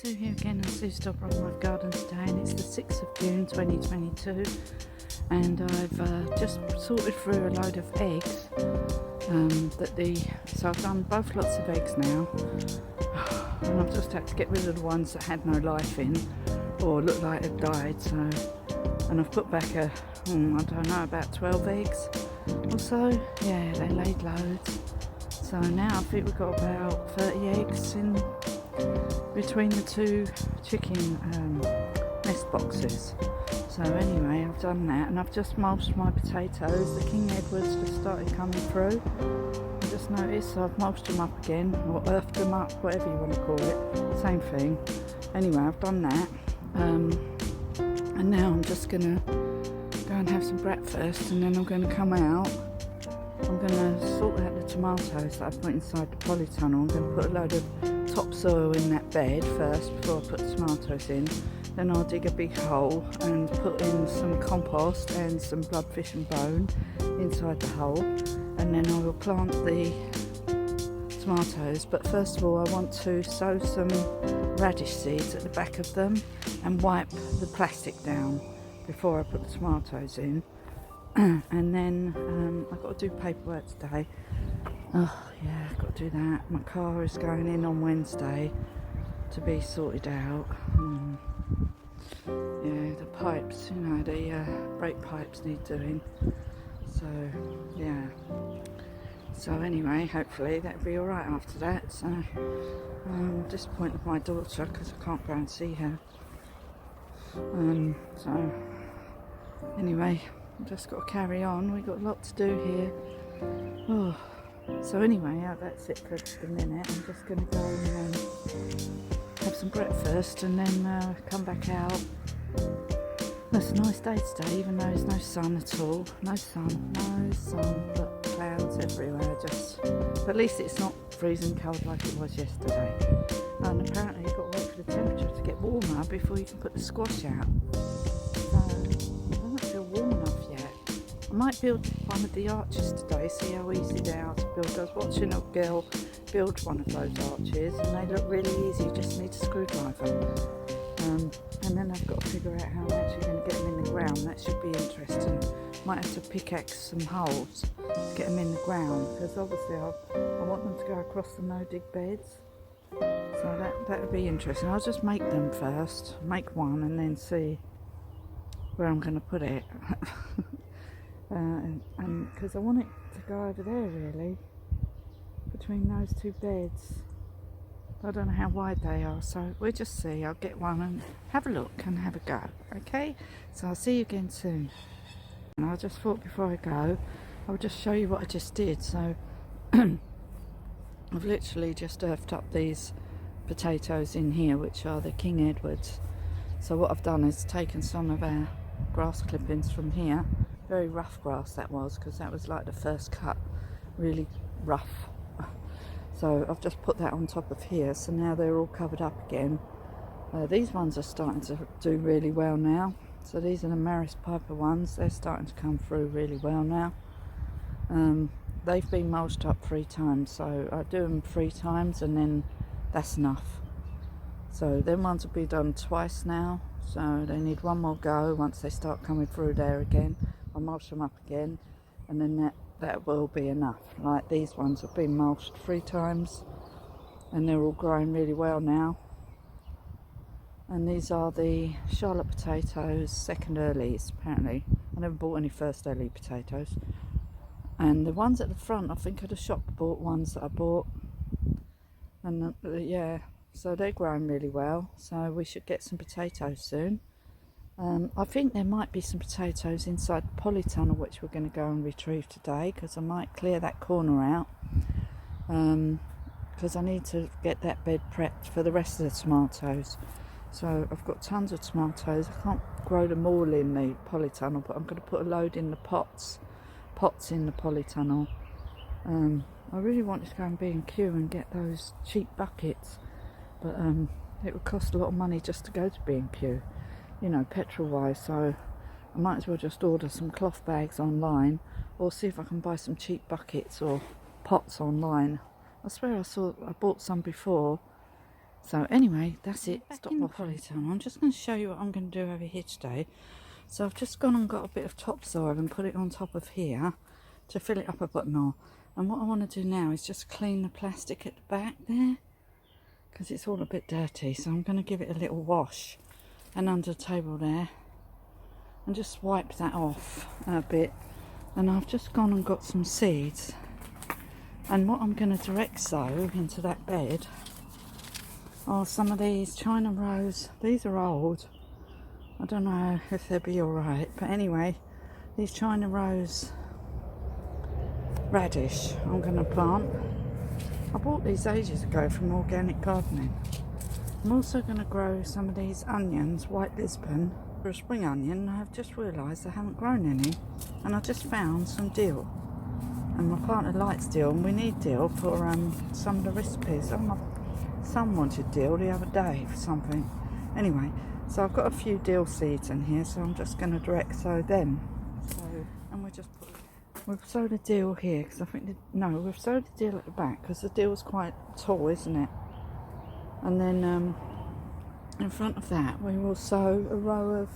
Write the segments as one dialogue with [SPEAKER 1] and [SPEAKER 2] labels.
[SPEAKER 1] Sue here again on Sue's Dolbrodmaeth Garden today, and it's the 6th of June 2022, and I've just sorted through a load of eggs so I've done both lots of eggs now, and I've just had to get rid of the ones that had no life in or looked like had died. So, and I've put back I don't know, about 12 eggs or so. Yeah, they laid loads. So now I think we've got about 30 eggs in between the two chicken nest boxes. So anyway, I've done that, and I've just mulched my potatoes. The King Edwards just started coming through. I just noticed, so I've mulched them up again, or earthed them up, whatever you want to call it, same thing. Anyway, I've done that, and now I'm just gonna go and have some breakfast, and then I'm going to come out. I'm going to sort out the tomatoes that I've put inside the polytunnel. I'm going to put a load of topsoil in that bed first before I put the tomatoes in. Then I'll dig a big hole and put in some compost and some bloodfish and bone inside the hole, and then I will plant the tomatoes. But first of all, I want to sow some radish seeds at the back of them and wipe the plastic down before I put the tomatoes in. And then I've got to do paperwork today. Oh yeah, I've got to do that. My car is going in on Wednesday to be sorted out. Yeah, the pipes, you know, the brake pipes need doing. So yeah. So anyway, hopefully that'll be alright after that. So I'm disappointed with my daughter because I can't go and see her. So anyway, I've just got to carry on. We've got a lot to do here. Oh, so anyway, that's it for the minute. I'm just going to go and have some breakfast and then come back out. It's a nice day today, even though there's no sun at all. No sun, but clouds everywhere. But at least it's not freezing cold like it was yesterday. And apparently you've got to wait for the temperature to get warmer before you can put the squash out. I might build one of the arches today, see how easy they are to build. I was watching a girl build one of those arches and they look really easy, you just need a screwdriver. And then I've got to figure out how I'm actually going to get them in the ground. That should be interesting. Might have to pickaxe some holes to get them in the ground, because obviously I want them to go across the no-dig beds. So that would be interesting. I'll just make them first, make one, and then see where I'm going to put it. And because I want it to go over there really, between those two beds. I don't know how wide they are, so we'll just see. I'll get one and have a look and have a go, okay? So I'll see you again soon. And I just thought before I go, I'll just show you what I just did. So I've literally just earthed up these potatoes in here, which are the King Edwards. So what I've done is taken some of our grass clippings from here. Very rough grass that was, because that was like the first cut, really rough. So I've just put that on top of here, so now they're all covered up again. These ones are starting to do really well now. So these are the Maris Piper ones, they're starting to come through really well now. They've been mulched up 3 times, so I do them 3 times and then that's enough. So them ones will be done twice now, so they need one more go. Once they start coming through there again, I'll mulch them up again, and then that will be enough. Like these ones have been mulched 3 times and they're all growing really well now. And these are the Charlotte potatoes, second earlies apparently. I never bought any first early potatoes. And the ones at the front, I think are the shop bought ones that I bought. And yeah, so they're growing really well, so we should get some potatoes soon. I think there might be some potatoes inside the polytunnel which we're going to go and retrieve today, because I might clear that corner out, because I need to get that bed prepped for the rest of the tomatoes. So I've got tons of tomatoes. I can't grow them all in the polytunnel, but I'm going to put a load in the pots in the polytunnel. I really wanted to go and B&Q and get those cheap buckets, but it would cost a lot of money just to go to B&Q, you know, petrol wise. So I might as well just order some cloth bags online, or see if I can buy some cheap buckets or pots online. I swear I bought some before So anyway, that's it. Stop my polytunnel. I'm just going to show you what I'm going to do over here today. So I've just gone and got a bit of topsoil and put it on top of here to fill it up a bit more. And what I want to do now is just clean the plastic at the back there, because it's all a bit dirty. So I'm going to give it a little wash, and under the table there, and just wipe that off a bit. And I've just gone and got some seeds, and what I'm going to direct sow into that bed are some of these China rose. These are old, I don't know if they'll be alright, but anyway, these China rose radish I'm going to plant. I bought these ages ago from organic gardening. I'm also going to grow some of these onions, white Lisbon, for a spring onion. I've just realised I haven't grown any, and I just found some dill, and my partner likes dill, and we need dill for some of the recipes. Oh, my son wanted dill the other day for something. Anyway, so I've got a few dill seeds in here, so I'm just going to direct sow them. And we've sowed the dill here, because I think we've sowed the dill at the back, because the dill's quite tall, isn't it? And then in front of that we will sow a row of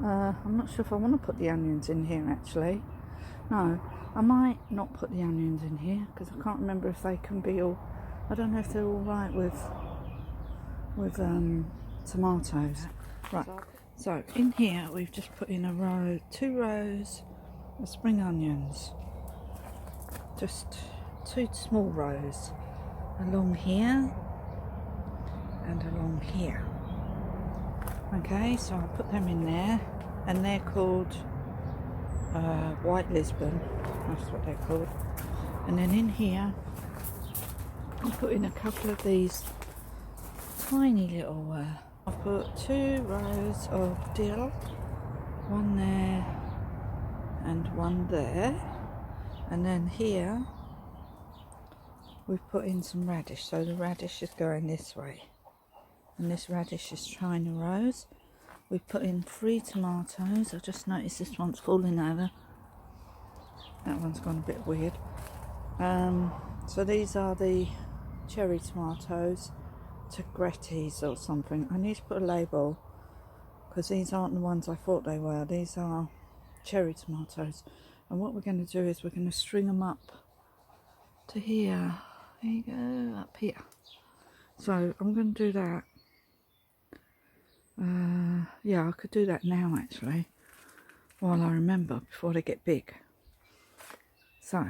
[SPEAKER 1] I'm not sure if I want to put the onions in here actually. No, I might not put the onions in here, because I can't remember if they can be all, I don't know if they're all right with tomatoes. Right, so in here we've just put in two rows of spring onions, just two small rows along here and along here. Okay, so I'll put them in there, and they're called white Lisbon, that's what they're called. And then in here I'll put in a couple of these tiny little I've put two rows of dill, one there and one there, and then here we've put in some radish, so the radish is going this way, and this radish is China rose. We've put in 3 tomatoes. I just noticed this one's falling over, that one's gone a bit weird. So these are the cherry tomatoes, Tigretti's or something. I need to put a label, because these aren't the ones I thought they were. These are cherry tomatoes, and what we're going to do is we're going to string them up to here. There you go, up here. So I'm going to do that. Yeah, I could do that now actually, while I remember, before they get big. So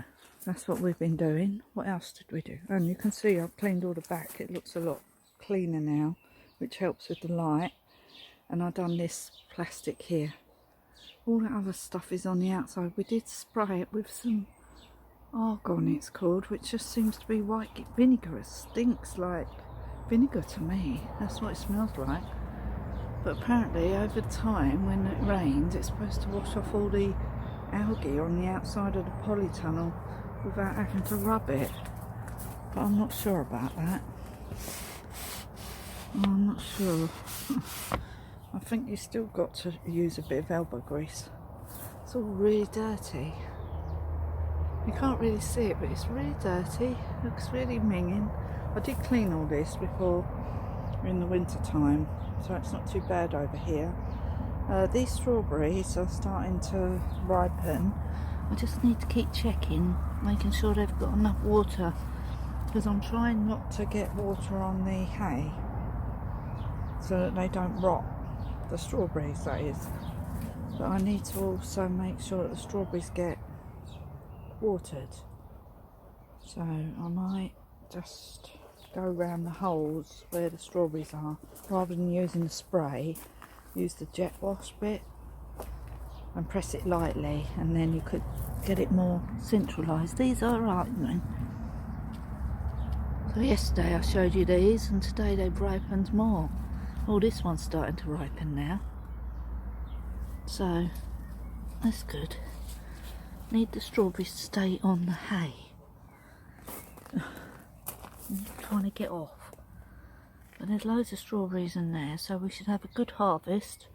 [SPEAKER 1] that's what we've been doing. What else did we do? And you can see I've cleaned all the back. It looks a lot cleaner now, which helps with the light. And I've done this plastic here. All the other stuff is on the outside. We did spray it with some argon, it's called, which just seems to be white vinegar. It stinks like vinegar to me. That's what it smells like. But apparently over time, when it rains, it's supposed to wash off all the algae on the outside of the polytunnel without having to rub it. But I'm not sure about that. I'm not sure. I think you still got to use a bit of elbow grease. It's all really dirty. You can't really see it, but it's really dirty. Looks really minging. I did clean all this before in the winter time, so it's not too bad over here. These strawberries are starting to ripen. I just need to keep checking, making sure they've got enough water, because I'm trying not to get water on the hay so that they don't rot, the strawberries that is. But I need to also make sure that the strawberries get watered. So I might just go around the holes where the strawberries are, rather than using the spray, use the jet wash bit and press it lightly, and then you could get it more centralised. These are ripening. So yesterday I showed you these, and today they've ripened more. Oh, this one's starting to ripen now, so that's good. Need the strawberries to stay on the hay. I'm trying to get off, but there's loads of strawberries in there, so we should have a good harvest.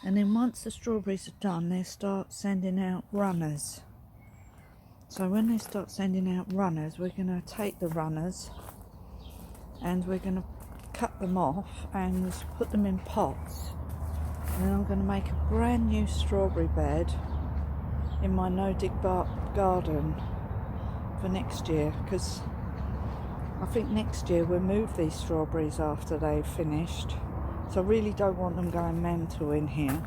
[SPEAKER 1] And then once the strawberries are done, they start sending out runners. So when they start sending out runners, we're going to take the runners and we're going to cut them off and put them in pots. And then I'm going to make a brand new strawberry bed in my no-dig garden for next year, because I think next year we'll move these strawberries after they've finished, so I really don't want them going mental in here.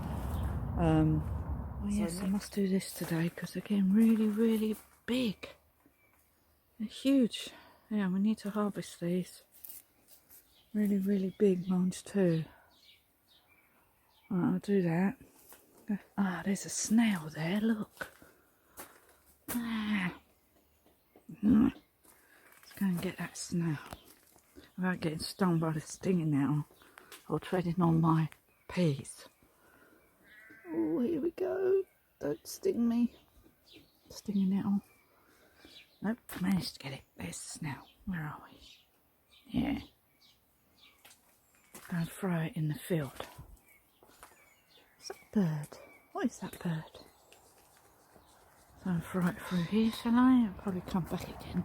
[SPEAKER 1] Oh yes, I must do this today because they're getting really big. They're huge. Yeah, we need to harvest these. Really big ones too. Right, I'll do that. Ah, there's a snail there, look. Ah. Let's go and get that snail without getting stung by the stinging nettle or treading on my peas. Oh, here we go. Don't sting me. Stinging nettle. Nope, managed to get it. There's the snail. Where are we? Yeah. Go and throw it in the field. What's that bird? What is that bird? So I'll throw it through here, shall I? I'll probably come back again.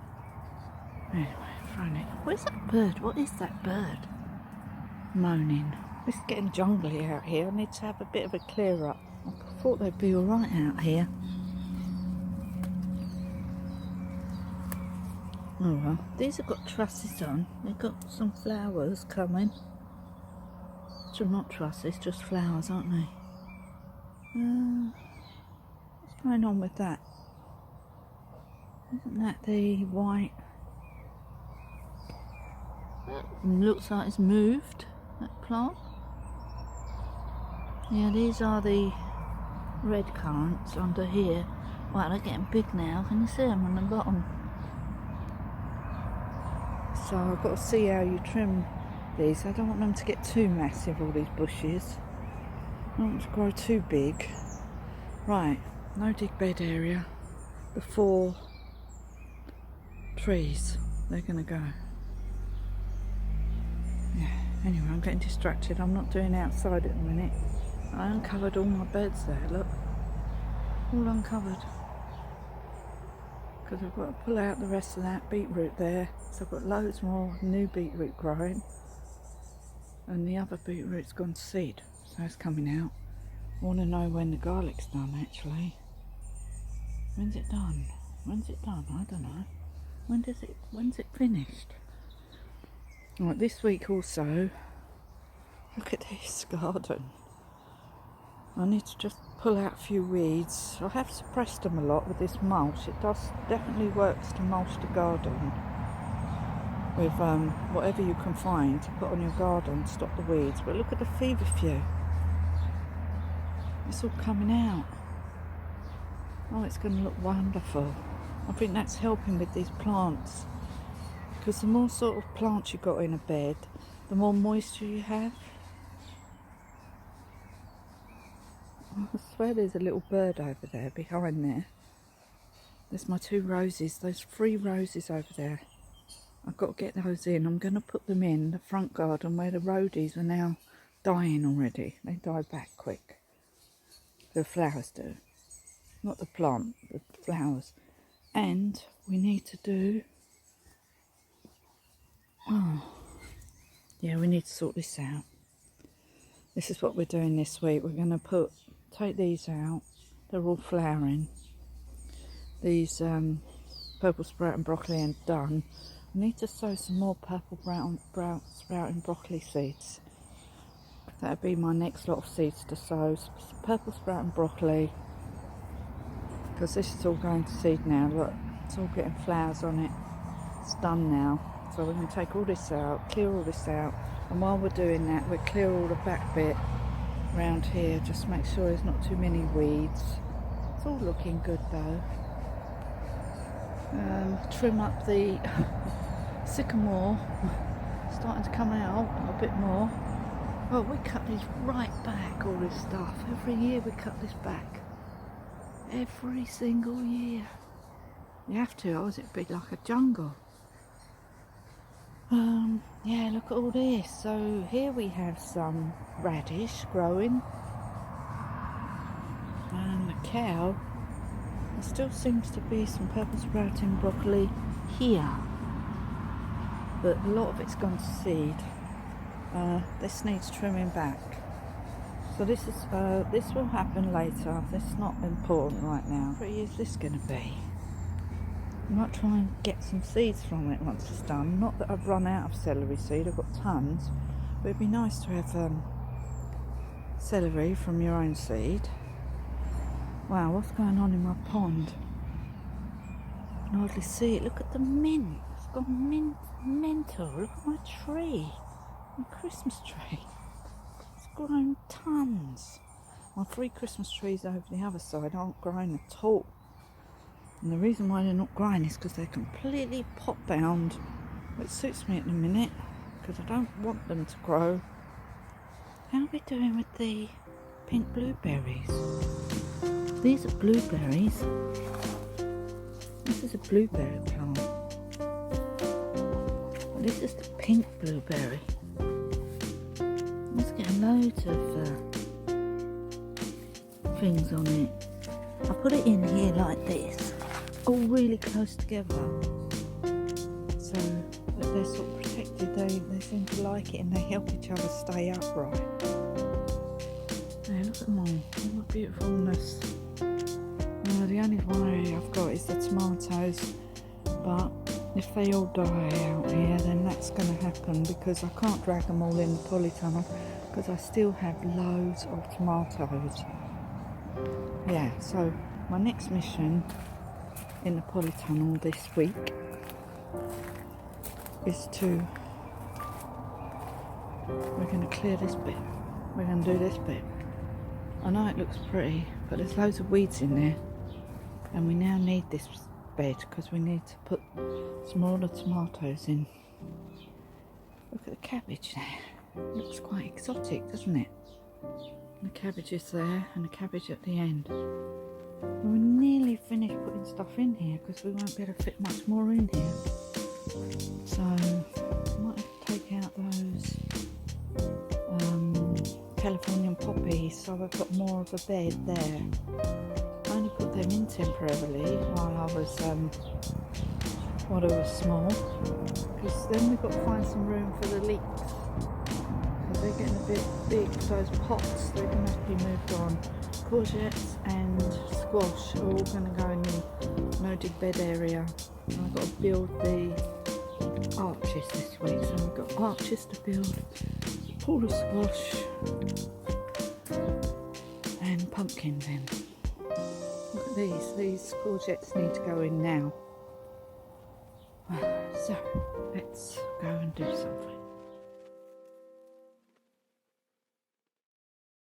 [SPEAKER 1] Anyway, throwing it. Where's that bird? What is that bird? Moaning. It's getting jungly out here. I need to have a bit of a clear up. I thought they'd be alright out here. Oh well. These have got trusses on. They've got some flowers coming. Which are not trusses, just flowers, aren't they? What's going on with that? Isn't that the white? That looks like it's moved, that plant. Yeah, these are the red currants under here. Wow, they're getting big now. Can you see them on the bottom? So I've got to see how you trim these. I don't want them to get too massive, all these bushes. I don't want them to grow too big. Right, no dig bed area. The 4 trees, they're going to go. Yeah, anyway, I'm getting distracted. I'm not doing outside at the minute. I uncovered all my beds there, look. All uncovered. Because I've got to pull out the rest of that beetroot there. So I've got loads more new beetroot growing. And the other beetroot's gone to seed. So it's coming out. I want to know when the garlic's done actually. When's it done? When's it done? I don't know. When's it finished? Right, this week also, look at this garden. I need to just pull out a few weeds. I have suppressed them a lot with this mulch. It definitely works to mulch the garden with whatever you can find to put on your garden to stop the weeds. But look at the PHEW. It's all coming out. Oh, it's going to look wonderful. I think that's helping with these plants, because the more sort of plants you've got in a bed, the more moisture you have. I swear there's a little bird over there behind there. There's my 2 roses, those 3 roses over there. I've got to get those in. I'm going to put them in the front garden where the roadies are now dying already. They die back quick. The flowers do. Not the plant, the flowers. And we need to do... Oh, yeah, we need to sort this out. This is what we're doing this week. We're going to take these out. They're all flowering. These purple sprouting broccoli are done. I need to sow some more purple brown sprouting broccoli seeds. That'll be my next lot of seeds to sow. Purple sprouting broccoli. Because this is all going to seed now. Look, it's all getting flowers on it. It's done now. So we're going to take all this out, clear all this out. And while we're doing that, we'll clear all the back bit around here. Just make sure there's not too many weeds. It's all looking good though. Trim up the sycamore. Starting to come out a bit more. Oh, we cut these right back, all this stuff. Every year we cut this back. Every single year. You have to, or it'd be like a jungle. Yeah, look at all this. So here we have some radish growing. And the cow, there still seems to be some purple sprouting broccoli here. but a lot of it's gone to seed. This needs trimming back. So this will happen later. This is not important right now. How pretty is this going to be? I might try and get some seeds from it once it's done. Not that I've run out of celery seed, I've got tons, but it'd be nice to have celery from your own seed. Wow, what's going on in my pond? I can hardly see it. Look at the mint. It's gone mental. Look at my tree. My Christmas tree. It's grown tons. My 3 Christmas trees over the other side aren't growing at all. And the reason why they're not growing is because they're completely pot bound. It suits me at the minute because I don't want them to grow. How are we doing with the pink blueberries? These are blueberries. This is a blueberry plant. This is the pink blueberry. Let's get loads of things on it. I put it in here like this, all really close together, so that they're sort of protected. They seem to like it and they help each other stay upright. Now look at them all the beautifulness. The only worry I've got is the tomatoes, but if they all die out here then that's going to happen because I can't drag them all in the polytunnel because I still have loads of tomatoes. Yeah, so my next mission in the polytunnel this week is we're going to clear this bit. We're going to do this bit. I know it looks pretty, but there's loads of weeds in there. And we now need this bed because we need to put some more of the tomatoes in. Look at the cabbage there. It looks quite exotic, doesn't it? The cabbage is there and the cabbage at the end. We're nearly finished putting stuff in here because we won't be able to fit much more in here. So I might have to take out those Californian poppies so I've got more of a bed there. I only put them in temporarily while I was small, because then we've got to find some room for the leeks. So they're getting a bit big, those pots, they're going to have to be moved on. Courgettes and squash are all going to go in the noted bed area. And I've got to build the arches this week, so we've got arches to build, a pool of squash and pumpkins in. Look at these courgettes need to go in now. So let's go and do something.